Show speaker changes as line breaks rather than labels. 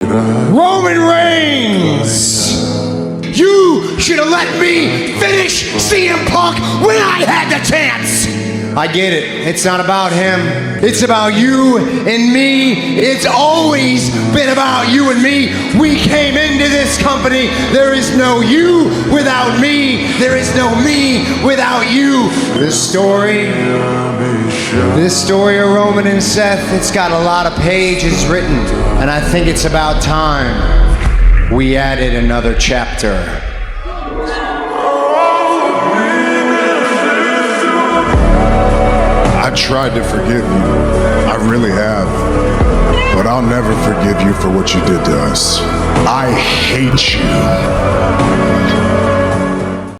Roman Reigns! You should have let me finish CM Punk when I had the chance! I get it. It's not about him. It's about you and me. It's always been about you and me. We came into this company. There is no you without me. There is no me without you. This story of Roman and Seth, it's got a lot of pages written, and I think it's about time we added another chapter.
I tried to forgive you. I really have. But I'll never forgive you for what you did to us. I hate you.